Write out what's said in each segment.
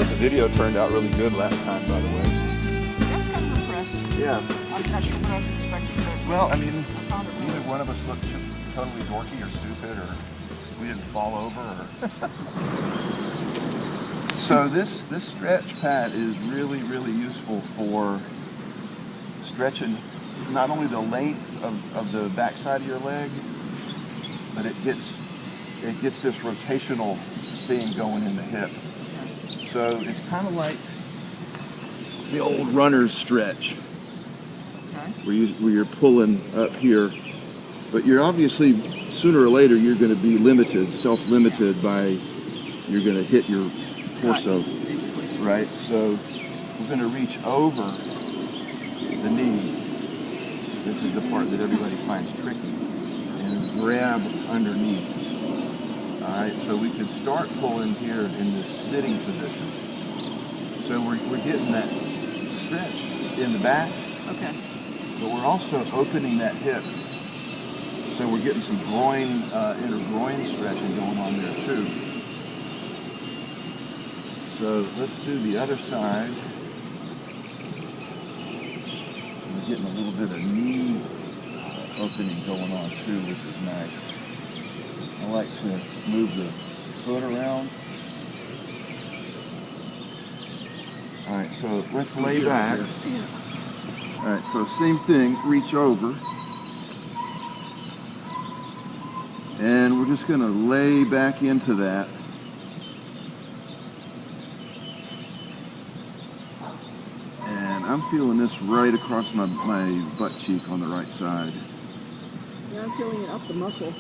The video turned out really good last time, by the way. I was kind of impressed. Yeah. I'm not sure what I was expecting, but Well, I mean, I found it neither really. one of us looked totally dorky or stupid, or we didn't fall over. So this stretch pad is really, really useful for stretching not only the length of the backside of your leg, but it gets this rotational thing going in the hip. So it's kind of like the old runner's stretch, Okay. where you're pulling up here, but you're obviously sooner or later you're going to be limited, self-limited by you're going to hit your torso, Basically. right? So we're going to reach over the knee. This is the part that everybody finds tricky, and grab underneath. All right, so we can start pulling here in this sitting position. So we're getting that stretch in the back, Okay. but we're also opening that hip. So we're getting some groin, inner groin stretching going on there too. So let's do the other side. We're getting a little bit of knee opening going on too, which is nice. I like to move the foot around. All right, so let's lay back. All right, so same thing, reach over. And we're just gonna lay back into that. And I'm feeling this right across my butt cheek on the right side. Yeah, I'm feeling it up the muscle.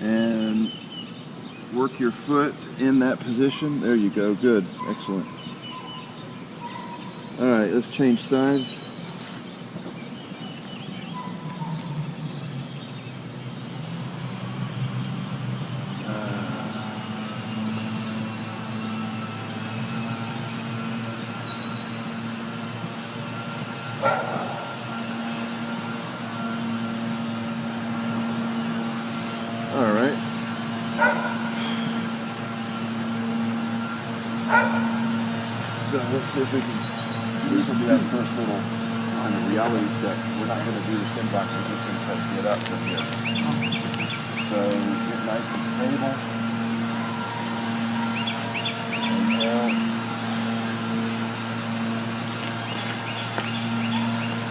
And work your foot in that position. There you go, good, excellent. All right, let's change sides. All right. So let's see if we can, this will be our first little kind of reality check. We're not going to do the Shin box, we're just going to try to get up from here. So get nice and stable. Inhale.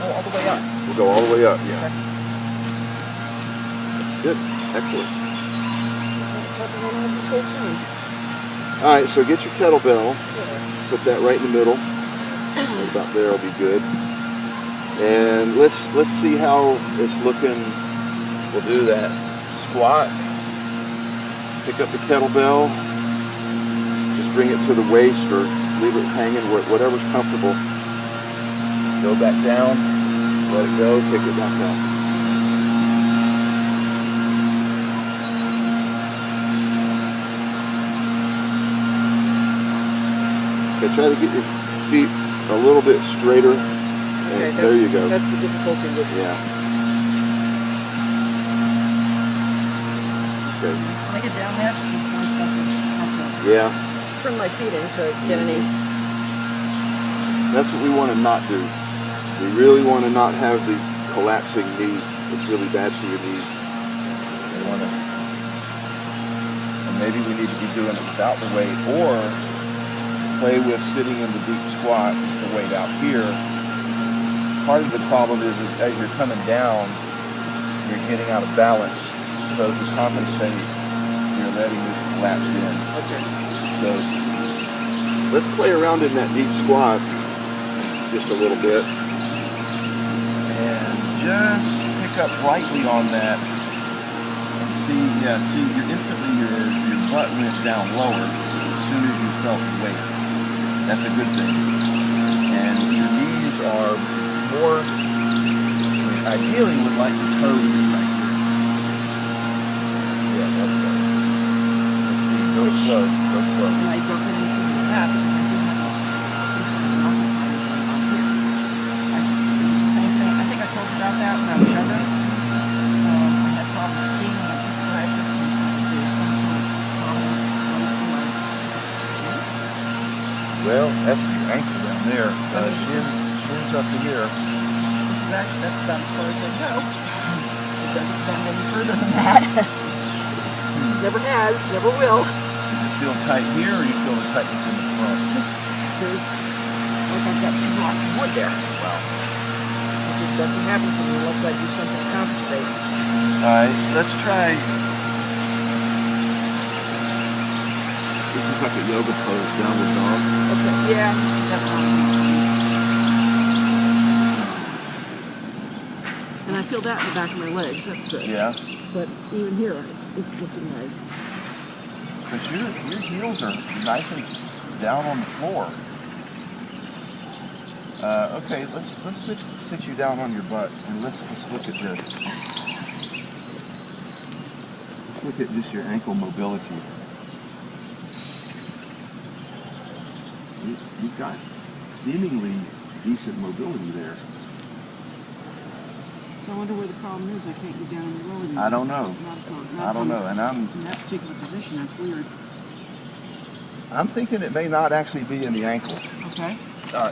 Oh, all the way up. We'll go all the way up, yeah. Good, excellent. All right, so get your kettlebell, put that right in the middle. Right about there will be good. And let's see how it's looking. We'll do that squat. Pick up the kettlebell. Just bring it to the waist or leave it hanging, whatever's comfortable. Go back down. Let it go. Pick it back up. Okay, try to get your feet a little bit straighter. Okay, There you go. That's the difficulty with it. Yeah. Okay. When I get down there, it's more something. Yeah. Turn my feet in to get any. That's what we want to not do. We really want to not have the collapsing knees. It's really bad for your knees. We want to, and maybe we need to be doing it without the weight, or play with sitting in the deep squat with the weight out here. Part of the problem is as you're coming down, you're getting out of balance. So to compensate, you're letting this collapse in. Okay. So let's play around in that deep squat just a little bit. And just pick up lightly on that. And see, you're instantly your butt went down lower as soon as you felt the weight. That's a good thing. And your knees are more, ideally would like the toes right here. Yeah, that's good. Let's see, go slow, go slow. And I broke anything with that because I didn't have a muscle fiber going on here. It was the same thing. I think I told you about that when I was younger. I had problems skiing and I took a podiatrist and said there's some sort of problem in my shin. Well, that's the ankle down there. Shin's up here. This is actually, that's about as far as I go. It doesn't bend any further than that. Never has, never will. Does it feel tight here, or you feel the tightness in the front? Just, there's, like I've got 2 blocks of wood there. Wow. It just doesn't happen for me unless I do something to compensate. Alright, let's try. This is like a yoga pose, downward dog. Okay, yeah, definitely. And I feel that in the back of my legs, that's good. Yeah. But even here, it's looking like... But your heels are nice and down on the floor. Okay, let's sit you down on your butt and let's look at this. Let's look at just your ankle mobility. You've got seemingly decent mobility there. So I wonder where the problem is. I can't get down on the road anymore. I don't know. I don't know. And I'm in that particular position. That's weird. I'm thinking it may not actually be in the ankle. Okay.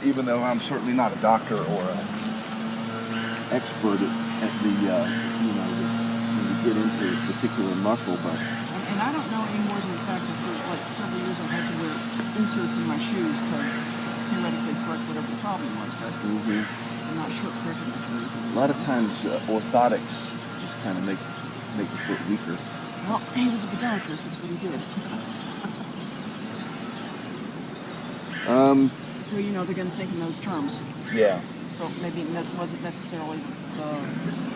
Even though I'm certainly not a doctor or an expert at the when you get into a particular muscle, but. And I don't know any more than the fact that for like several years I've had to wear inserts in my shoes to theoretically correct whatever the problem was, but I'm not sure correcting it to anything. A lot of times orthotics just kind of make the foot weaker. Well, he was a podiatrist, that's what he did. So, they're going to think in those terms. Yeah. So maybe that wasn't necessarily the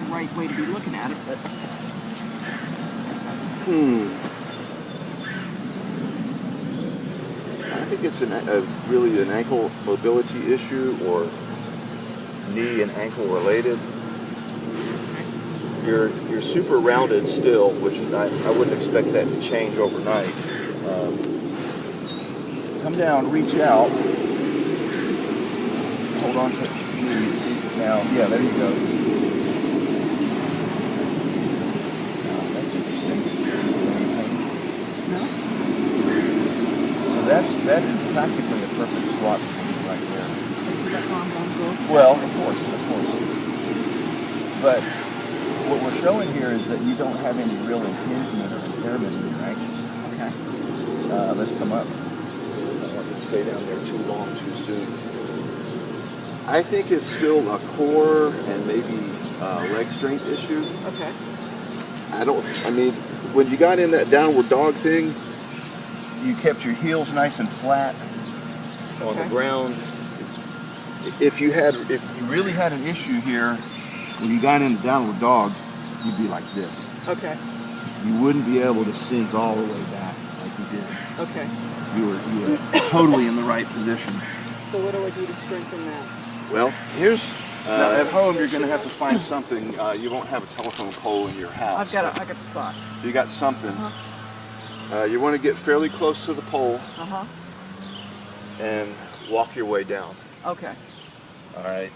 right way to be looking at it, but... I think it's really an ankle mobility issue or knee and ankle related. You're super rounded still, which I wouldn't expect that to change overnight. Come down, reach out, hold on to your knees. Now, yeah, there you go. That's interesting. No? So that is practically a perfect squat position right there. That arm won't go? Well, of course. But what we're showing here is that you don't have any real impingement or impairment in your ankles. Okay. Let's come up. I don't want you to stay down there too long, too soon. I think it's still a core and maybe leg strength issue. Okay. When you got in that downward dog thing, you kept your heels nice and flat on the ground. If you really had an issue here, when you got in the downward dog, you'd be like this. Okay. You wouldn't be able to sink all the way back like you did. Okay. You were totally in the right position. So what do I do to strengthen that? Well, here's now at home you're going to have to find something. You won't have a telephone pole in your house. I got the spot. So you got something. You want to get fairly close to the pole. And walk your way down. Okay. All right.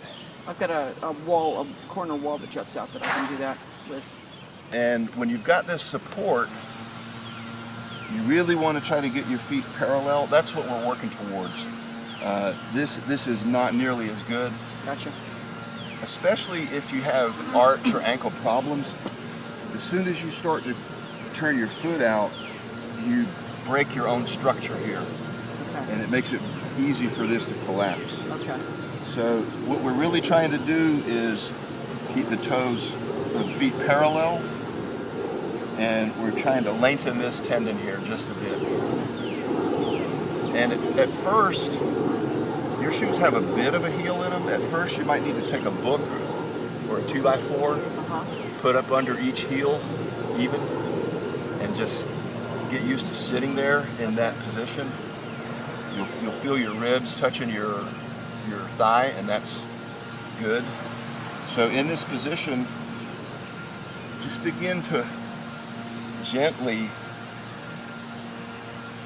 I've got a corner wall that juts out that I can do that with. And when you've got this support, you really want to try to get your feet parallel. That's what we're working towards. This is not nearly as good. Gotcha. Especially if you have arch or ankle problems. As soon as you start to turn your foot out, you break your own structure here. Okay. And it makes it easy for this to collapse. Okay. So what we're really trying to do is keep the toes or the feet parallel, and we're trying to lengthen this tendon here just a bit. And at first, your shoes have a bit of a heel in them. At first, you might need to take a book or a 2x4, put up under each heel even, and just get used to sitting there in that position. You'll feel your ribs touching your thigh, and that's good. So in this position, just begin to gently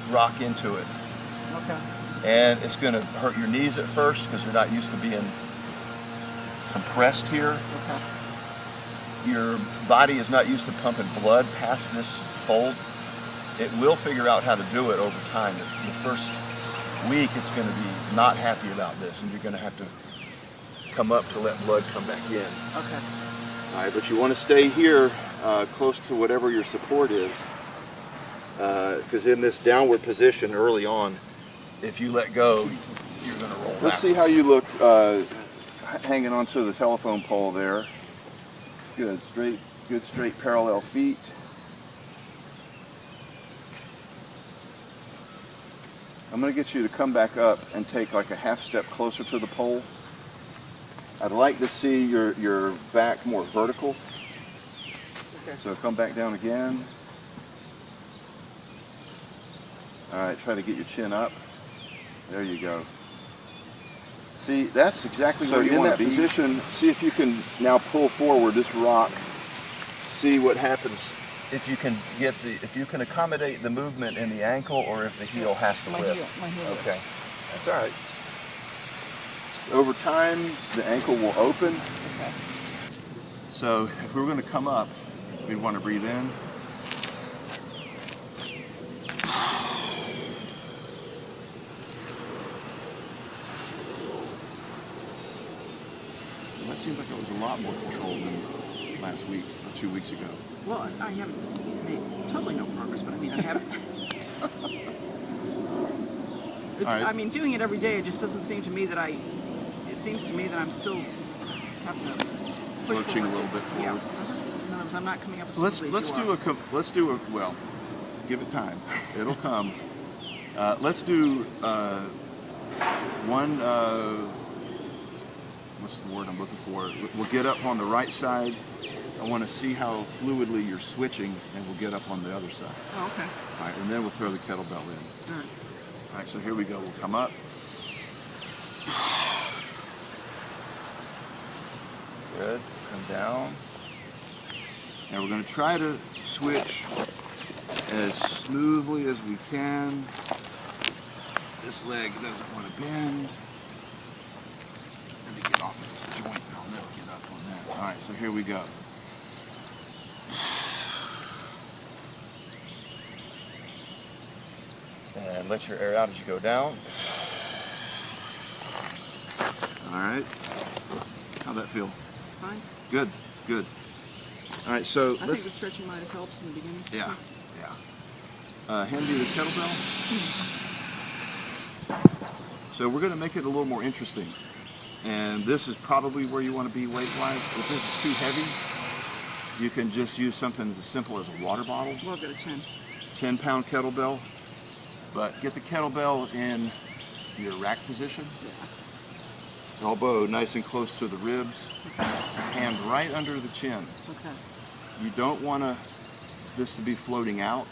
rock into it. Okay. And it's going to hurt your knees at first because you're not used to being compressed here. Okay. Your body is not used to pumping blood past this fold. It will figure out how to do it over time. The first week, it's going to be not happy about this, and you're going to have to come up to let blood come back in. Okay. All right, but you want to stay here close to whatever your support is, because in this downward position early on, if you let go, you're going to roll back. Let's see how you look hanging onto the telephone pole there. Good, straight parallel feet. I'm going to get you to come back up and take like a half step closer to the pole. I'd like to see your back more vertical. Okay. So come back down again. All right, try to get your chin up. There you go. See, that's exactly where you want to be. In that position, see if you can now pull forward this rock. See what happens if you can accommodate the movement in the ankle, or if the heel has to lift. My heel. Okay, that's all right. Over time, the ankle will open. Okay. So if we were going to come up, we want to breathe in. That seems like it was a lot more controlled than last week or 2 weeks ago. Well, I haven't made totally no progress, but I mean, I haven't. All right. I mean, doing it every day, it just doesn't seem to me that it seems to me that I'm still having to push Lurching forward. a little bit forward. Yeah. In other words, I'm not coming up as smoothly Let's do a well, give it time. It'll come. Let's do one. What's the word I'm looking for? We'll get up on the right side. I want to see how fluidly you're switching, and we'll get up on the other side. Oh, okay. All right, and then we'll throw the kettlebell in. All right. All right, so here we go. We'll come up. Good. Come down. And we're going to try to switch as smoothly as we can. This leg doesn't want to bend. Let me get off of this joint. I'll never get up on that. All right, so here we go. And let your air out as you go down. All right. How'd that feel? Fine. Good, good. All right, so I think the stretching might have helped in the beginning. Yeah, yeah. Hand me the kettlebell. So we're going to make it a little more interesting. And this is probably where you want to be weight-wise. If this is too heavy, you can just use something as simple as a water bottle. Well, I've got a 10. 10-pound kettlebell. But get the kettlebell in your rack position. Yeah. Elbow nice and close to the ribs. Okay. Hand right under the chin. Okay. You don't want this to be floating out,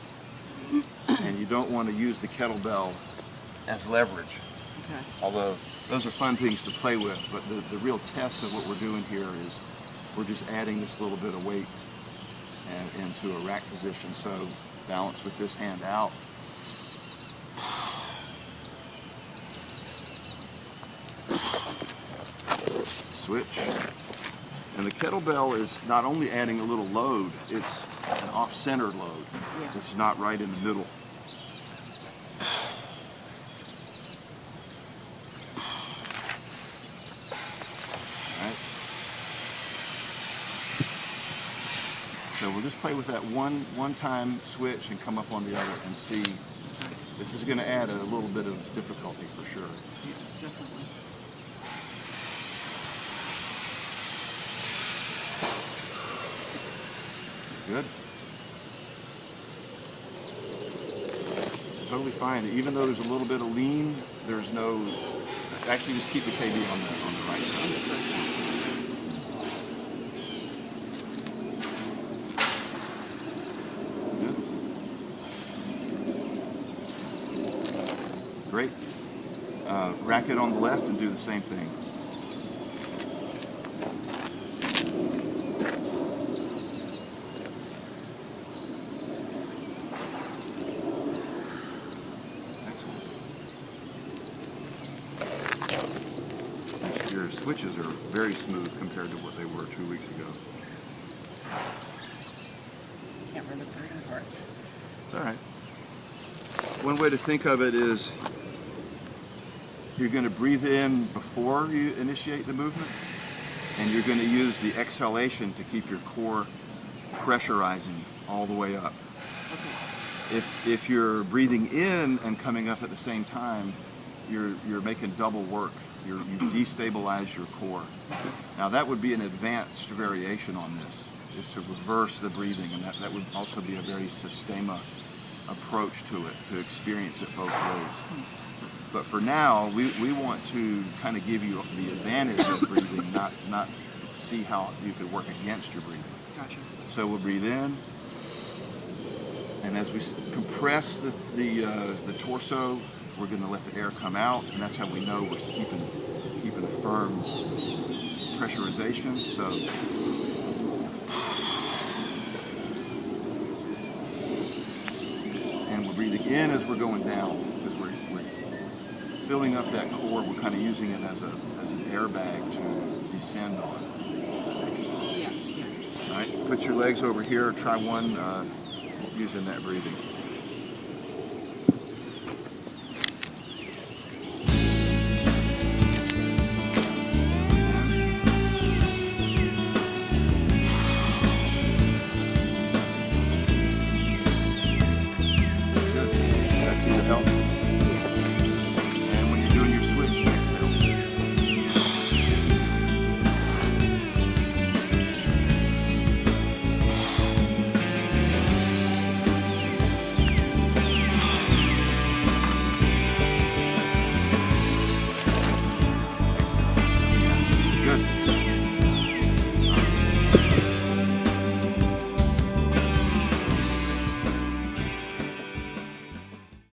and you don't want to use the kettlebell as leverage. Okay. Although those are fun things to play with, but the real test of what we're doing here is we're just adding this little bit of weight into a rack position. So balance with this hand out. Switch. And the kettlebell is not only adding a little load, it's an off-center load. Yeah. It's not right in the middle. Alright. So we'll just play with that one-time switch and come up on the other and see. This is going to add a little bit of difficulty for sure. Yeah, definitely. Good. Totally fine. Even though there's a little bit of lean, there's no. Actually, just keep the KB on the right side. Good. Great. Rack it on the left and do the same thing. Your switches are very smooth compared to what they were 2 weeks ago. Can't remember the very good part. It's all right. One way to think of it is You're going to breathe in before you initiate the movement, and you're going to use the exhalation to keep your core pressurizing all the way up. Okay. If you're breathing in and coming up at the same time, you're making double work. You destabilize your core. Now that would be an advanced variation on this, is to reverse the breathing, and that would also be a very systema approach to it, to experience it both ways. But for now, we want to kind of give you the advantage of breathing, not see how you could work against your breathing. Gotcha. So we'll breathe in, and as we compress the torso, we're going to let the air come out, and that's how we know we're keeping a firm pressurization. So and we're breathing in as we're going down, because we're filling up that core. We're kind of using it as an airbag to descend on. Yeah, yeah. All right, put your legs over here. Try one using that breathing. Good. That seems to help.